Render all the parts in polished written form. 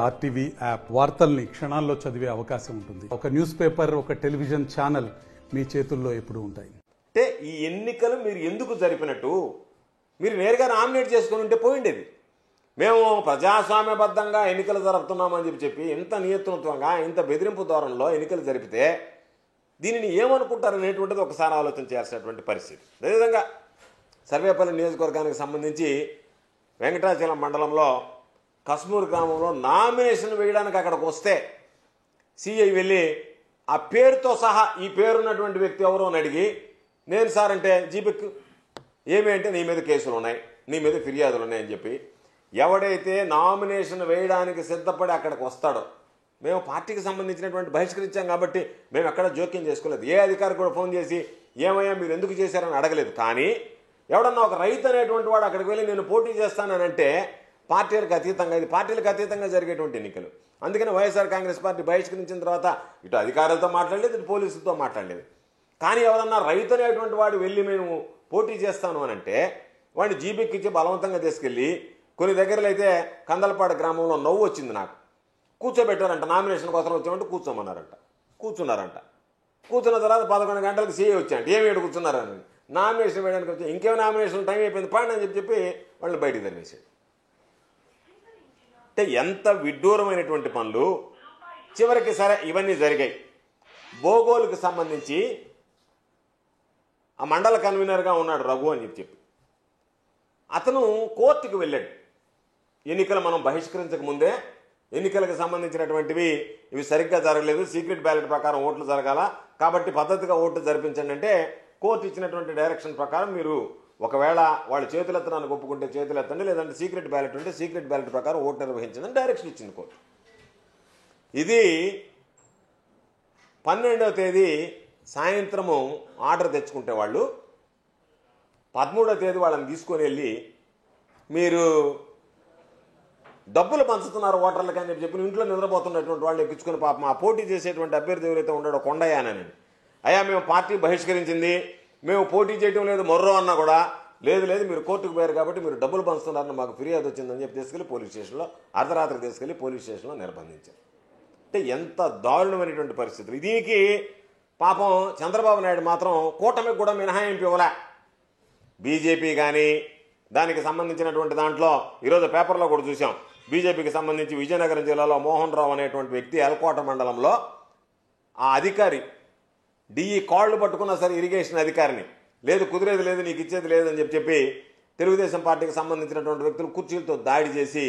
RTV app వార్తల్ని క్షణాల్లో చదివే అవకాశం ఉంటుంది. ఒక న్యూస్ పేపర్, ఒక టెలివిజన్ ఛానల్ మీ చేతుల్లో ఎప్పుడూ ఉంటాయి. అంటే ఈ ఎన్నికలు మీరు ఎందుకు జరిపినట్టు? మీరు నేరుగా నామినేట్ చేసుకుని ఉంటే పోయిండేది. మేము ప్రజాస్వామ్యబద్ధంగా ఎన్నికలు జరుపుతున్నామని చెప్పి ఇంత నియంత్రణత్వంగా ఇంత బెదిరింపు ధోరణిలో ఎన్నికలు జరిపితే దీనిని ఏమనుకుంటారు అనేటువంటిది ఒకసారి ఆలోచన చేయాల్సినటువంటి పరిస్థితి. అదేవిధంగా సర్వేపల్లి నియోజకవర్గానికి సంబంధించి వెంకటాచలం మండలంలో కస్మూర్ గ్రామంలో నామినేషన్ వేయడానికి అక్కడికి వస్తే సిఐ వెళ్ళి ఆ పేరుతో సహా ఈ పేరున్నటువంటి వ్యక్తి ఎవరో అని అడిగి, నేను సార్ అంటే జీబెక్ ఏమి అంటే నీ మీద కేసులు ఉన్నాయి, నీ మీద ఫిర్యాదులు ఉన్నాయని చెప్పి ఎవడైతే నామినేషన్ వేయడానికి సిద్ధపడి అక్కడికి వస్తాడో, మేము పార్టీకి సంబంధించినటువంటి బహిష్కరించాం కాబట్టి మేము ఎక్కడ జోక్యం చేసుకోలేదు. ఏ అధికారి కూడా ఫోన్ చేసి ఏమయ్యా మీరు ఎందుకు చేశారని అడగలేదు. కానీ ఎవడన్నా ఒక రైతు అనేటువంటి వాడు అక్కడికి వెళ్ళి నేను పోటీ చేస్తానంటే పార్టీలకు అతీతంగా, ఇది పార్టీలకు అతీతంగా జరిగేటువంటి ఎన్నికలు. అందుకని వైఎస్ఆర్ కాంగ్రెస్ పార్టీ బహిష్కరించిన తర్వాత ఇటు అధికారులతో మాట్లాడలేదు, ఇటు పోలీసులతో మాట్లాడలేదు. కానీ ఎవరన్నా రైతు అనేటువంటి వాడు వెళ్ళి మేము పోటీ చేస్తాను అని అంటే వాడిని జీబెక్కిచ్చి బలవంతంగా తీసుకెళ్ళి కొన్ని దగ్గరలో అయితే కందలపాడు గ్రామంలో నవ్వు వచ్చింది నాకు. కూర్చోబెట్టారంట, నామినేషన్ కోసం వచ్చామంటే కూర్చోమన్నారంట. కూర్చున్నారంట. కూర్చున్న తర్వాత 11 గంటలకు సీఏ వచ్చాయంట. ఏమి ఏడు కూర్చున్నారని నామినేషన్ వేయడానికి వచ్చి ఇంకేమో నామినేషన్ టైం అయిపోయింది పాండి అని చెప్పి వాళ్ళని బయటికి తరిమేశాడు. అంటే ఎంత విడ్డూరమైనటువంటి పనులు. చివరికి సరే ఇవన్నీ జరిగాయి. బోగోలుకు సంబంధించి ఆ మండల కన్వీనర్గా ఉన్నాడు రఘు అని చెప్పి అతను కోర్టుకు వెళ్ళాడు. ఎన్నికలు మనం బహిష్కరించక ముందే ఎన్నికలకు సంబంధించినటువంటివి ఇవి సరిగ్గా జరగలేదు, సీక్రెట్ బ్యాలెట్ ప్రకారం ఓట్లు జరగాల, కాబట్టి పద్ధతిగా ఓట్లు జరిపించండి అంటే కోర్టు ఇచ్చినటువంటి డైరెక్షన్ ప్రకారం మీరు ఒకవేళ వాళ్ళు చేతులు ఎత్తడానికి ఒప్పుకుంటే చేతులు ఎత్తండి, లేదంటే సీక్రెట్ బ్యాలెట్ ఉంటే సీక్రెట్ బ్యాలెట్ ప్రకారం ఓటు నిర్వహించండి అని డైరెక్షన్ ఇచ్చింది కోర్టు. ఇది 12వ తేదీ సాయంత్రము ఆర్డర్ తెచ్చుకుంటే వాళ్ళు 13వ తేదీ వాళ్ళని తీసుకొని వెళ్ళి మీరు డబ్బులు పంచుతున్నారు ఓటర్లకి అని చెప్పి ఇంట్లో నిద్రపోతున్నటువంటి వాళ్ళు ఎక్కించుకొని పాపం ఆ పోటీ చేసేటువంటి అభ్యర్థి ఎవరైతే ఉన్నాడో కొండయ్యానని, అయ్యా మేము పార్టీ బహిష్కరించింది, మేము పోటీ చేయడం లేదు మొర్రో అన్నా కూడా లేదు మీరు కోర్టుకు పోయారు కాబట్టి మీరు డబ్బులు పంచుతున్నారని మాకు ఫిర్యాదు వచ్చిందని చెప్పి తీసుకెళ్ళి పోలీస్ స్టేషన్లో అర్ధరాత్రి తీసుకెళ్ళి పోలీస్ స్టేషన్లో నిర్బంధించారు. అంటే ఎంత దారుణమైనటువంటి పరిస్థితులు. దీనికి పాపం చంద్రబాబు నాయుడు మాత్రం కూటమికి కూడా మినహాయింపు ఇవ్వలే. బీజేపీ కానీ దానికి సంబంధించినటువంటి దాంట్లో ఈరోజు పేపర్లో కూడా చూసాం. బీజేపీకి సంబంధించి విజయనగరం జిల్లాలో మోహన్ రావు అనేటువంటి వ్యక్తి ఎల్కోట మండలంలో ఆ అధికారి డిఈ కాళ్ళు పట్టుకున్నా సరే ఇరిగేషన్ అధికారిని లేదు కుదిరేది లేదు నీకు ఇచ్చేది లేదని చెప్పి తెలుగుదేశం పార్టీకి సంబంధించినటువంటి వ్యక్తులు కుర్చీలతో దాడి చేసి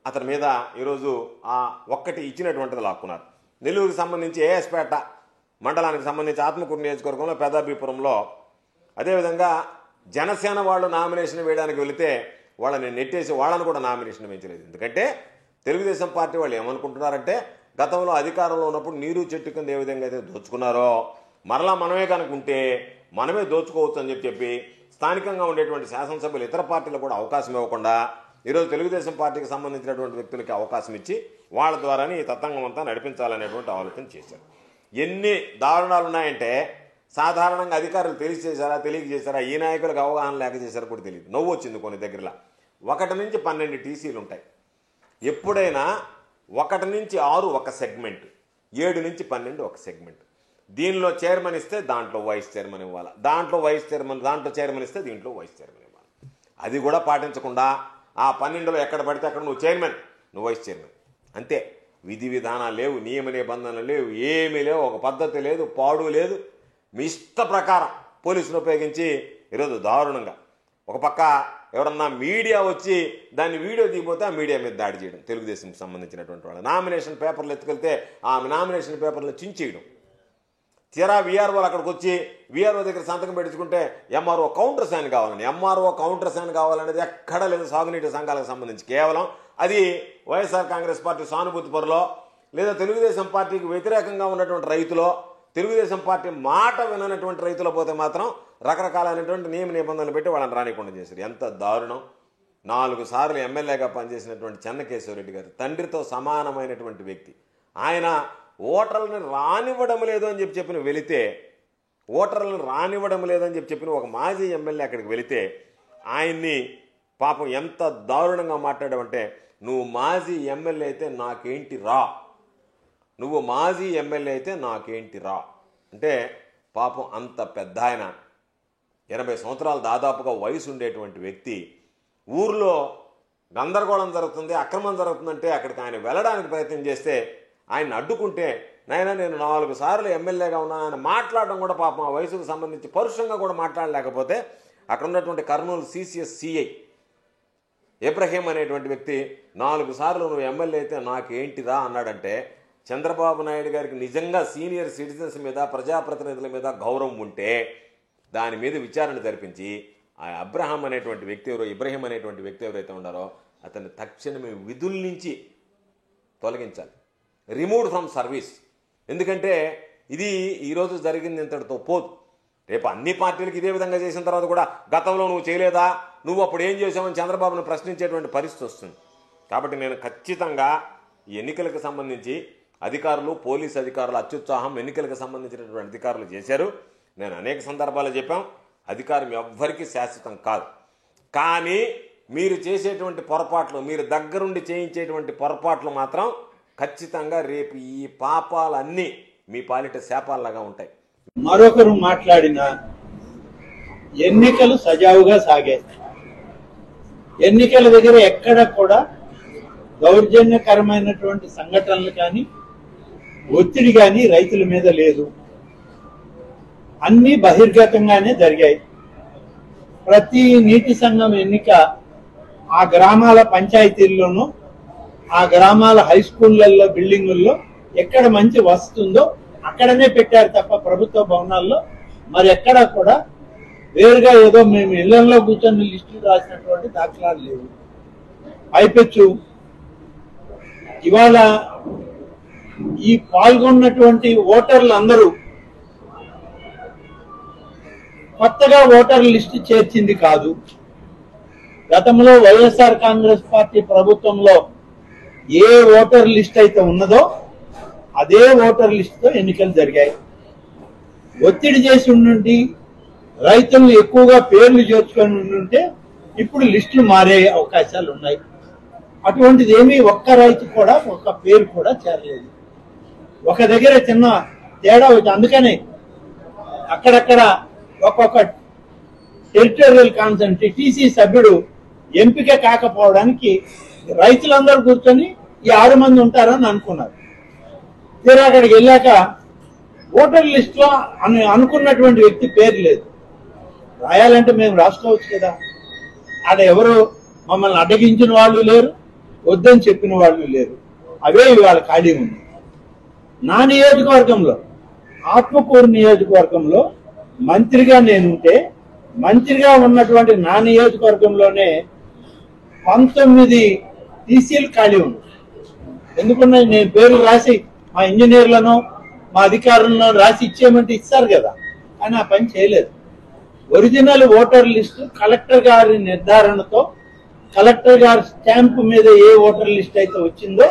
అతని మీద ఈరోజు ఆ ఒక్కటి ఇచ్చినటువంటిది లాక్కున్నారు. నెల్లూరుకి సంబంధించి ఏఎస్పేట మండలానికి సంబంధించి ఆత్మకూరు నియోజకవర్గంలో పెదాభిపురంలో అదేవిధంగా జనసేన వాళ్ళు నామినేషన్ వేయడానికి వెళితే వాళ్ళని నెట్టేసి వాళ్ళని కూడా నామినేషన్ వేయించలేదు. ఎందుకంటే తెలుగుదేశం పార్టీ వాళ్ళు ఏమనుకుంటున్నారంటే గతంలో అధికారంలో ఉన్నప్పుడు నీరు చెట్టు కింద ఏ విధంగా అయితే దోచుకున్నారో మరలా మనమే కనుకుంటే మనమే దోచుకోవచ్చు అని చెప్పి స్థానికంగా ఉండేటువంటి శాసనసభ్యులు ఇతర పార్టీలకు కూడా అవకాశం ఇవ్వకుండా ఈరోజు తెలుగుదేశం పార్టీకి సంబంధించినటువంటి వ్యక్తులకి అవకాశం ఇచ్చి వాళ్ళ ద్వారానే ఈ తతంగం అంతా నడిపించాలనేటువంటి ఆలోచన చేశారు. ఎన్ని దారుణాలు ఉన్నాయంటే సాధారణంగా అధికారులు తెలియజేశారా ఈ నాయకులకు అవగాహన లేక చేశారో కూడా తెలియదు. నవ్వు వచ్చింది కొన్ని దగ్గరలో. 1 నుంచి 12 టీసీలు ఉంటాయి. ఎప్పుడైనా 1 నుంచి 6 ఒక సెగ్మెంట్, 7 నుంచి 12 ఒక సెగ్మెంట్. దీనిలో చైర్మన్ ఇస్తే దాంట్లో వైస్ చైర్మన్ ఇవ్వాలి, దాంట్లో చైర్మన్ ఇస్తే దీంట్లో వైస్ చైర్మన్ ఇవ్వాలి. అది కూడా పాటించకుండా ఆ 12లో ఎక్కడ పడితే అక్కడ నువ్వు చైర్మన్, నువ్వు వైస్ చైర్మన్ అంతే. విధి విధానాలు లేవు, నియమ నిబంధనలు లేవు, ఏమీ లేవు, ఒక పద్ధతి లేదు, పాడు లేదు. మీ ఇష్ట ప్రకారం పోలీసులు ఉపయోగించి ఈరోజు దారుణంగా ఒక పక్క ఎవరన్నా మీడియా వచ్చి దాన్ని వీడియో దిగిపోతే ఆ మీడియా మీద దాడి చేయడం. తెలుగుదేశంకి సంబంధించినటువంటి వాళ్ళు నామినేషన్ పేపర్లు ఎత్తుకెళ్తే ఆ నామినేషన్ పేపర్లు చించేయడం. తీరా వీఆర్ఓలు అక్కడికి వచ్చి వీఆర్ఓ దగ్గర సంతకం పెట్టించుకుంటే ఎంఆర్ఓ కౌంటర్ సైన్ కావాలని, ఎంఆర్ఓ కౌంటర్ సైన్ కావాలనేది ఎక్కడా లేదు సాగునీటి సంఘాలకు సంబంధించి. కేవలం అది వైఎస్ఆర్ కాంగ్రెస్ పార్టీ సానుభూతి పరులో లేదా తెలుగుదేశం పార్టీకి వ్యతిరేకంగా ఉన్నటువంటి రైతులో, తెలుగుదేశం పార్టీ మాట విననటువంటి రైతులు పోతే మాత్రం రకరకాలైనటువంటి నియమ నిబంధనలు పెట్టి వాళ్ళని రానికుండా చేశారు. ఎంత దారుణం. 4 సార్లు ఎమ్మెల్యేగా పనిచేసినటువంటి చెన్నకేశవరెడ్డి గారు తండ్రితో సమానమైనటువంటి వ్యక్తి. ఆయన ఓటర్లను రానివ్వడం లేదు అని చెప్పిన వెళితే, ఓటర్లను రానివ్వడం లేదని చెప్పిన ఒక మాజీ ఎమ్మెల్యే అక్కడికి వెళితే ఆయన్ని పాపం ఎంత దారుణంగా మాట్లాడామంటే నువ్వు మాజీ ఎమ్మెల్యే అయితే నాకేంటి రా, నువ్వు మాజీ ఎమ్మెల్యే అయితే నాకేంటి రా అంటే పాపం అంత పెద్ద ఆయన 80 సంవత్సరాలు దాదాపుగా వయసు ఉండేటువంటి వ్యక్తి ఊర్లో గందరగోళం జరుగుతుంది, అక్రమం జరుగుతుందంటే అక్కడికి ఆయన వెళ్ళడానికి ప్రయత్నం చేస్తే ఆయన అడ్డుకుంటే నాయన నేను 4 సార్లు ఎమ్మెల్యేగా ఉన్నాను ఆయన మాట్లాడడం కూడా పాపం ఆ వయసుకు సంబంధించి పరుషంగా కూడా మాట్లాడలేకపోతే అక్కడ ఉన్నటువంటి కర్నూలు CCS CI ఇబ్రహీం అనేటువంటి వ్యక్తి 4 సార్లు నువ్వు ఎమ్మెల్యే అయితే నాకేంటిరా అన్నాడంటే చంద్రబాబు నాయుడు గారికి నిజంగా సీనియర్ సిటిజన్స్ మీద ప్రజాప్రతినిధుల మీద గౌరవం ఉంటే దాని మీద విచారణ జరిపించి ఆ ఇబ్రహీం అనేటువంటి వ్యక్తి ఎవరైతే ఉన్నారో అతన్ని తక్షణమే విధుల నుంచి తొలగించాలి, రిమూవ్డ్ ఫ్రమ్ సర్వీస్. ఎందుకంటే ఇది ఈరోజు జరిగింది ఇంతటితో పోదు. రేపు అన్ని పార్టీలకు ఇదే విధంగా చేసిన తర్వాత కూడా గతంలో నువ్వు చేయలేదా, నువ్వు అప్పుడు ఏం చేసావని చంద్రబాబును ప్రశ్నించేటువంటి పరిస్థితి వస్తుంది. కాబట్టి నేను ఖచ్చితంగా ఈ ఎన్నికలకు సంబంధించి అధికారులు, పోలీసు అధికారులు అత్యుత్సాహం ఎన్నికలకు సంబంధించినటువంటి అధికారులు చేశారు. నేను అనేక సందర్భాల్లో చెప్పాం, అధికారం ఎవ్వరికీ శాశ్వతం కాదు. కానీ మీరు చేసేటువంటి పొరపాట్లు, మీరు దగ్గరుండి చేయించేటువంటి పొరపాట్లు మాత్రం ఖచ్చితంగా రేపు ఈ పాపాలన్నీ మీ పాలిట శాపాల్లాగా ఉంటాయి. మరొకరు మాట్లాడిన ఎన్నికలు సజావుగా సాగాయి. ఎన్నికల దగ్గర ఎక్కడ కూడా దౌర్జన్యకరమైనటువంటి సంఘటనలు కానీ ఒత్తిడి కానీ రైతుల మీద లేదు. అన్ని బహిర్గతంగానే జరిగాయి. ప్రతి నీటి సంఘం ఎన్నిక ఆ గ్రామాల పంచాయతీల్లోనూ ఆ గ్రామాల హై స్కూళ్లలో బిల్డింగుల్లో ఎక్కడ మంచి వస్తుందో అక్కడనే పెట్టారు తప్ప ప్రభుత్వ భవనాల్లో మరి ఎక్కడా కూడా వేరుగా ఏదో మేము ఇళ్లలో కూర్చొని లిస్టులు రాసినటువంటి దాఖలాలు లేవు. పైపెచ్చు ఇవాళ ఈ పాల్గొన్నటువంటి ఓటర్లు అందరూ కొత్తగా ఓటర్ లిస్టు చేర్చింది కాదు. గతంలో వైఎస్ఆర్ కాంగ్రెస్ పార్టీ ప్రభుత్వంలో ఏ ఓటర్ లిస్ట్ అయితే ఉన్నదో అదే ఓటర్ లిస్టుతో ఎన్నికలు జరిగాయి. ఒత్తిడి చేసి ఉండి రైతులు ఎక్కువగా పేర్లు చేర్చుకొని ఉంటే ఇప్పుడు లిస్టులు మారే అవకాశాలు ఉన్నాయి. అటువంటిది ఏమీ ఒక్క రైతు కూడా ఒక్క పేరు కూడా చేరలేదు. ఒక దగ్గర చిన్న తేడా వచ్చి అందుకనే అక్కడక్కడ ఒక్కొక్క టెరిటోరియల్ కాన్సెంట్ TC సభ్యుడు ఎంపిక కాకపోవడానికి రైతులందరూ కూర్చొని ఈ 6 మంది ఉంటారని అనుకున్నారు. తీరా అక్కడికి వెళ్ళాక ఓటర్ లిస్ట్ లో అనుకున్నటువంటి వ్యక్తి పేరు లేదు. రాయాలంటే మేము రాసుకోవచ్చు కదా. ఆడ ఎవరు మమ్మల్ని అడ్డగించిన వాళ్ళు లేరు, వద్దని చెప్పిన వాళ్ళు లేరు. అవే ఇవాళ ఖాళీ ఉంది. నా నియోజకవర్గంలో ఆత్మకూరు నియోజకవర్గంలో మంత్రిగా నేనుంటే మంత్రిగా ఉన్నటువంటి నా నియోజకవర్గంలోనే 19 TCలు ఖాళీ ఉంది. ఎందుకన్నా నేను పేర్లు రాసి మా ఇంజనీర్లను మా అధికారులను రాసి ఇచ్చేయమంటే ఇస్తారు కదా, అని ఆ పని చేయలేదు. ఒరిజినల్ ఓటర్ లిస్టు కలెక్టర్ గారి నిర్ధారణతో కలెక్టర్ గారి స్టాంప్ మీద ఏ ఓటర్ లిస్ట్ అయితే వచ్చిందో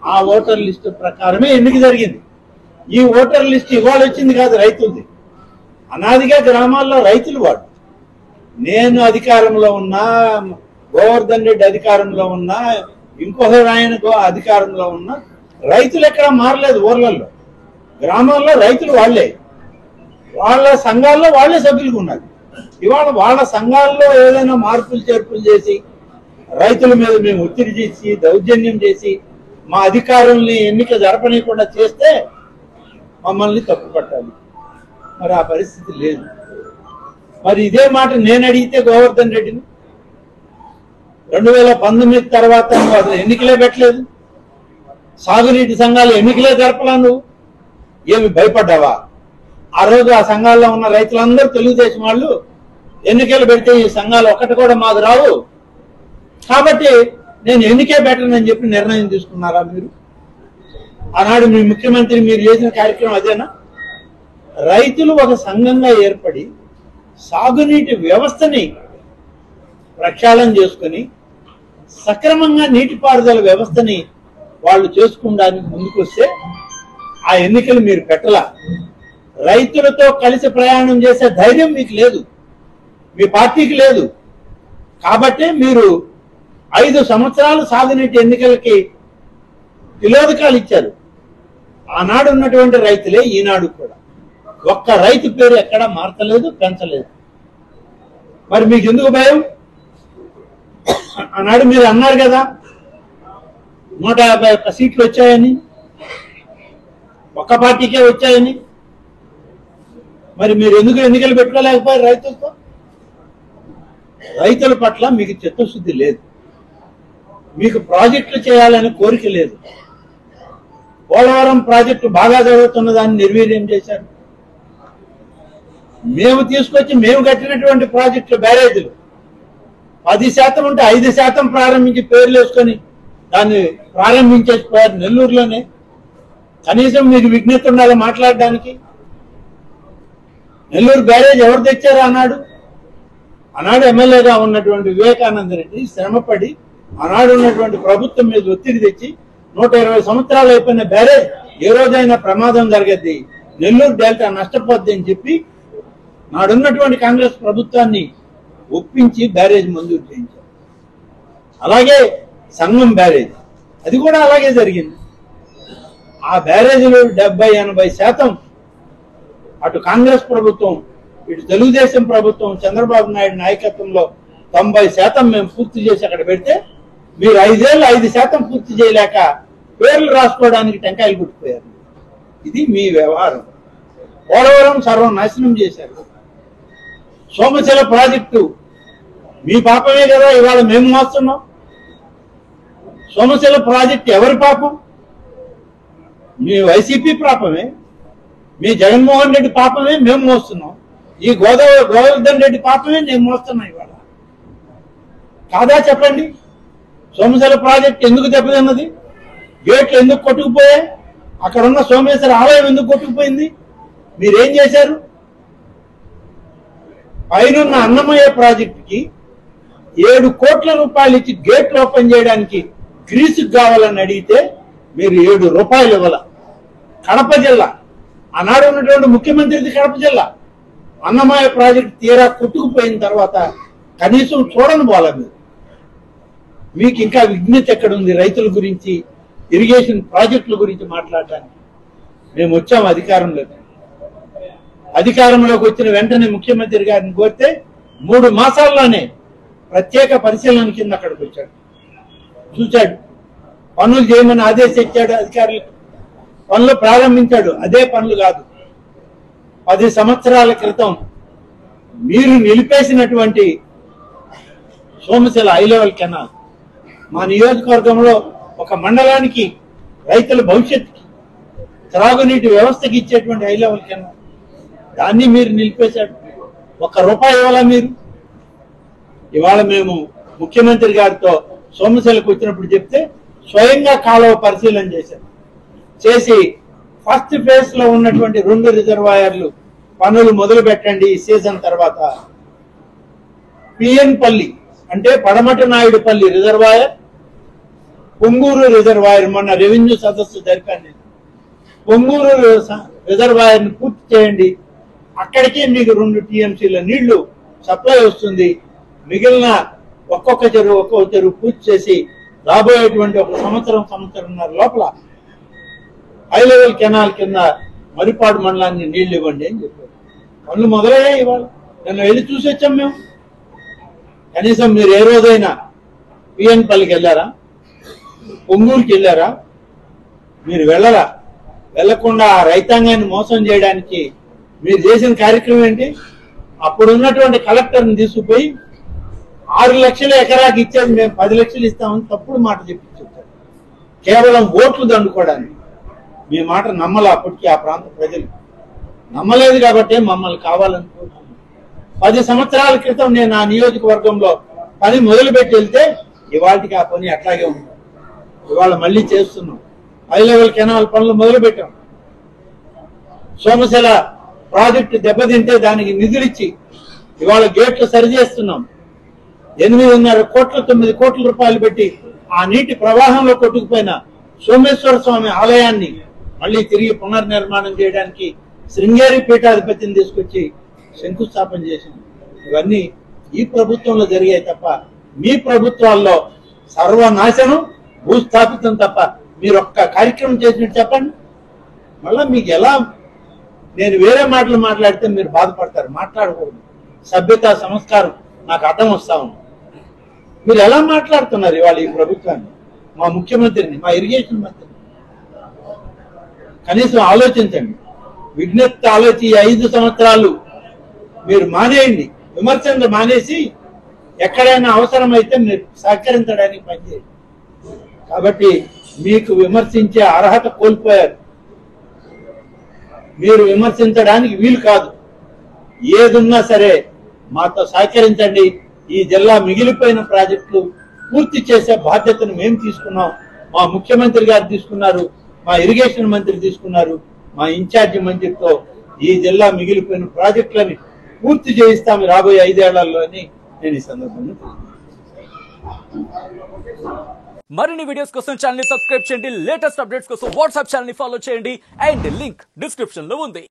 ఆ ఓటర్ లిస్టు ప్రకారమే ఎన్నిక జరిగింది. ఈ ఓటర్ లిస్ట్ ఇవాళ వచ్చింది కాదు, రైతులది. అనాదిగా గ్రామాల్లో రైతులు వాడు. నేను అధికారంలో ఉన్నా, గోవర్ధన్ రెడ్డి అధికారంలో ఉన్నా, ఇంకొక ఆయన అధికారంలో ఉన్నా రైతులు ఎక్కడ మారలేదు. ఊర్లలో గ్రామాల్లో రైతులు వాళ్లే, వాళ్ళ సంఘాల్లో వాళ్లే సభ్యులుగా ఉన్నారు. ఇవాళ వాళ్ళ సంఘాల్లో ఏదైనా మార్పులు చేర్పులు చేసి రైతుల మీద మేము ఒత్తిడి చేసి దౌర్జన్యం చేసి మా అధికారుల్ని ఎన్నిక జరపనీయకుండా చేస్తే మమ్మల్ని తప్పుపట్టాలి. మరి ఆ పరిస్థితి లేదు. మరి ఇదే మాట నేను అడిగితే గోవర్ధన్ రెడ్డిని 2019 తర్వాత నువ్వు అసలు ఎన్నికలే పెట్టలేదు, సాగునీటి సంఘాలు ఎన్నికలే జరపలా, నువ్వు ఏమి భయపడ్డావా? ఆ రోజు ఆ సంఘాల్లో ఉన్న రైతులందరూ తెలుగుదేశం వాళ్ళు ఎన్నికలు పెడితే ఈ సంఘాలు ఒక్కటి కూడా మాకు రావు, కాబట్టి నేను ఎన్నికే పెట్టనని చెప్పి నిర్ణయం తీసుకున్నారా మీరు? ఆనాడు మీ ముఖ్యమంత్రి మీరు చేసిన కార్యక్రమం అదేనా? రైతులు ఒక సంఘంగా ఏర్పడి సాగునీటి వ్యవస్థని ప్రక్షాళన చేసుకుని సక్రమంగా నీటిపారుదల వ్యవస్థని వాళ్ళు చేసుకోవడానికి ముందుకొస్తే ఆ ఎన్నికలు మీరు పెట్టలా. రైతులతో కలిసి ప్రయాణం చేసే ధైర్యం మీకు లేదు, మీ పార్టీకి లేదు. కాబట్టే మీరు 5 సంవత్సరాలు సాగునీటి ఎన్నికలకి తిలోదకాలు ఇచ్చారు. ఆనాడు ఉన్నటువంటి రైతులే ఈనాడు కూడా. ఒక్క రైతు పేరు ఎక్కడా మార్చలేదు, పెంచలేదు. మరి మీకు ఎందుకు భయం? ఆనాడు మీరు అన్నారు కదా 151 సీట్లు వచ్చాయని, ఒక్క పార్టీకే వచ్చాయని. మరి మీరు ఎందుకు ఎన్నికలు పెట్టుకోలేకపోయారు రైతులతో? రైతుల పట్ల మీకు చిత్తశుద్ధి లేదు, మీకు ప్రాజెక్టులు చేయాలని కోరిక లేదు. పోలవరం ప్రాజెక్టు బాగా జరుగుతున్న దాన్ని నిర్వీర్యం చేశారు. మేము కట్టినటువంటి ప్రాజెక్టులు, బ్యారేజీలు 10% ఉంటే 5% ప్రారంభించి పేర్లు వేసుకొని దాన్ని ప్రారంభించేసిపోయారు నెల్లూరులోనే. కనీసం మీకు విజ్ఞత ఉండాలి మాట్లాడడానికి. నెల్లూరు బ్యారేజ్ ఎవరు తెచ్చారు ఆనాడు ఎమ్మెల్యేగా ఉన్నటువంటి వివేకానంద రెడ్డి శ్రమపడి ఆనాడు ఉన్నటువంటి ప్రభుత్వం మీద ఒత్తిడి తెచ్చి 120 సంవత్సరాలు అయిపోయిన బ్యారేజ్ ఏ రోజైనా ప్రమాదం జరగద్ది, నెల్లూరు డెల్టా నష్టపోద్ది అని చెప్పి నాడున్నటువంటి కాంగ్రెస్ ప్రభుత్వాన్ని ఒప్పించి బ్యారేజ్ మంజూరు చేయించారు. అలాగే సంగం బ్యారేజ్, అది కూడా అలాగే జరిగింది. ఆ బ్యారేజీలు 70-80% అటు కాంగ్రెస్ ప్రభుత్వం, ఇటు తెలుగుదేశం ప్రభుత్వం చంద్రబాబు నాయుడు నాయకత్వంలో 90% మేము పూర్తి చేసి అక్కడ పెడితే మీరు 5 ఏళ్ళు 5% పూర్తి చేయలేక పేర్లు రాసుకోవడానికి టెంకాయలు కొట్టిపోయారు. ఇది మీ వ్యవహారం. పోలవరం సర్వనాశనం చేశారు. సోమశిల ప్రాజెక్టు మీ పాపమే కదా ఇవాళ మేము మోస్తున్నాం. సోమశిల ప్రాజెక్టు ఎవరి పాపం? మీ వైసీపీ పాపమే, మీ జగన్మోహన్ రెడ్డి పాపమే మేము మోస్తున్నాం. ఈ గోవర్ధన్ రెడ్డి పాపమే నేను మోస్తున్నా ఇవాళ. కాదా చెప్పండి? సోమశిల ప్రాజెక్టు ఎందుకు దెబ్బతిన్నది? గేట్లు ఎందుకు కొట్టుకుపోయాయి? అక్కడ ఉన్న సోమేశ్వర ఆలయం ఎందుకు కొట్టుకుపోయింది? మీరేం చేశారు? పైనున్న అన్నమయ్య ప్రాజెక్టుకి 7 కోట్ల రూపాయలు ఇచ్చి గేట్లు ఓపెన్ చేయడానికి గ్రీసుకు కావాలని అడిగితే మీరు 7 రూపాయలు ఇవ్వాల. కడప జిల్లా, ఆనాడు ఉన్నటువంటి ముఖ్యమంత్రిది కడప జిల్లా. అన్నమయ్య ప్రాజెక్టు తీరా కొట్టుకుపోయిన తర్వాత కనీసం చూడని పోలా మీరు. మీకు ఇంకా విజ్ఞత ఎక్కడుంది రైతుల గురించి, ఇరిగేషన్ ప్రాజెక్టుల గురించి మాట్లాడటానికి? మేము వచ్చాము అధికారంలోకి. అధికారంలోకి వచ్చిన వెంటనే ముఖ్యమంత్రి గారిని కోరితే 3 మాసాల్లోనే ప్రత్యేక పరిశీలన కింద అక్కడికి వచ్చాడు, చూశాడు, పనులు చేయమని ఆదేశించాడు అధికారులకు, పనులు ప్రారంభించాడు. అదే పనులు కాదు, 10 సంవత్సరాల క్రితం మీరు నిలిపేసినటువంటి సోమశిల హై లెవెల్ కెనాల్ మా నియోజకవర్గంలో ఒక మండలానికి రైతుల భవిష్యత్తుకి త్రాగునీటి వ్యవస్థకి ఇచ్చేటువంటి హై లెవెల్ కెనాల్, దాన్ని మీరు నిలిపేశాడు. 1 రూపాయి ఇవ్వాలా మీరు? ఇవాళ మేము ముఖ్యమంత్రి గారితో సోమశిలకు వచ్చినప్పుడు చెప్తే స్వయంగా కాలువ పరిశీలన చేసి ఫస్ట్ ఫేజ్ లో ఉన్నటువంటి 2 రిజర్వాయర్లు పనులు మొదలు పెట్టండి ఈ సీజన్ తర్వాత. పిఎన్ పల్లి అంటే పడమటి నాయుడుపల్లి రిజర్వాయర్, పొంగూరు రిజర్వాయర్ మొన్న రెవెన్యూ సదస్సు జరిపాను. పొంగూరు రిజర్వాయర్ ని పూర్తి చేయండి, అక్కడికే మీకు 2 టీఎంసీల నీళ్లు సప్లై వస్తుంది. మిగిలిన ఒక్కొక్క చెరువు పూర్తి చేసి రాబోయేటువంటి 1 సంవత్సరంన్నర లోపల హై లెవెల్ కెనాల్ కింద మరిపాడు మండలాన్ని నీళ్లు ఇవ్వండి అని చెప్పారు. పనులు మొదలయ్యాయి. ఇవాళ నిన్న వెళ్ళి చూసి వచ్చాం మేము. కనీసం మీరు ఏ రోజైనా పిఎన్ పల్లికి వెళ్ళారా? పొంగూరుకి వెళ్ళారా? మీరు వెళ్ళరా? వెళ్లకుండా ఆ రైతాంగాన్ని మోసం చేయడానికి మీరు చేసిన కార్యక్రమం ఏంటి? అప్పుడున్నటువంటి కలెక్టర్ని తీసుకుపోయి 6 లక్షల ఎకరాకి ఇచ్చేది మేము 10 లక్షలు ఇస్తామని తప్పుడు మాట చెప్పించారు. కేవలం ఓట్లు దండుకోవడానికి. మీ మాట నమ్మలే అప్పటికి ఆ ప్రాంత ప్రజలు. నమ్మలేదు కాబట్టి మమ్మల్ని కావాలనుకుంటున్నాను. 10 సంవత్సరాల క్రితం నేను ఆ నియోజకవర్గంలో పని మొదలుపెట్టి వెళ్తే ఇవాళకి ఆ పని అట్లాగే ఉంది. ఇవాళ మళ్ళీ చేస్తున్నాం. హై లెవెల్ కెనాల్ పనులు మొదలుపెట్టాం. సోమశిల ప్రాజెక్టు దెబ్బతింటే దానికి నిధులిచ్చి ఇవాళ గేట్లు సరిచేస్తున్నాం. 8.5 కోట్ల 9 కోట్ల రూపాయలు పెట్టి ఆ నీటి ప్రవాహంలో కొట్టుకుపోయిన సోమేశ్వర స్వామి ఆలయాన్ని మళ్ళీ తిరిగి పునర్నిర్మాణం చేయడానికి శృంగేరి పీఠాధిపతిని తీసుకొచ్చి శంకుస్థాపన చేశాం. ఇవన్నీ ఈ ప్రభుత్వంలో జరిగాయి తప్ప మీ ప్రభుత్వాల్లో సర్వనాశనం, భూస్థాపితం తప్ప మీరు ఒక్క కార్యక్రమం చేసినట్టు చెప్పండి. మళ్ళా మీకు ఎలా, నేను వేరే మాటలు మాట్లాడితే మీరు బాధపడతారు. మాట్లాడకూడదు. సభ్యత సంస్కారం నాకు అర్థం వస్తా ఉంది. మీరు ఎలా మాట్లాడుతున్నారు ఇవాళ ఈ ప్రభుత్వాన్ని, మా ముఖ్యమంత్రిని, మా ఇరిగేషన్ మంత్రిని? కనీసం ఆలోచించండి, విజ్ఞప్తి ఆలోచి 5 సంవత్సరాలు మీరు మానేయండి, విమర్శలు మానేసి ఎక్కడైనా అవసరమైతే మీరు సహకరించడానికి పనిచేయండి. కాబట్టి మీకు విమర్శించే అర్హత కోల్పోయారు. మీరు విమర్శించడానికి వీలు కాదు. ఏదున్నా సరే మాతో సహకరించండి. ఈ జిల్లా మిగిలిపోయిన ప్రాజెక్టులు పూర్తి చేసే బాధ్యతను మేము తీసుకున్నాం, మా ముఖ్యమంత్రి గారు తీసుకున్నారు, మా ఇరిగేషన్ మంత్రి తీసుకున్నారు, మా ఇన్ఛార్జి మంత్రితో ఈ జిల్లా మిగిలిపోయిన ప్రాజెక్టులని పూర్తి చేయిస్తాము రాబోయే 5 ఏళ్లలో అని నేను ఈ సందర్భంగా. మరిన్ని వీడియోస్ కోసం ఛానల్ ని సబ్స్క్రైబ్ చేయండి. లేటెస్ట్ అప్డేట్స్ కోసం వాట్సాప్ ఛానల్ ని ఫాలో చేయండి. అండ్ లింక్ డిస్క్రిప్షన్ లో ఉంది.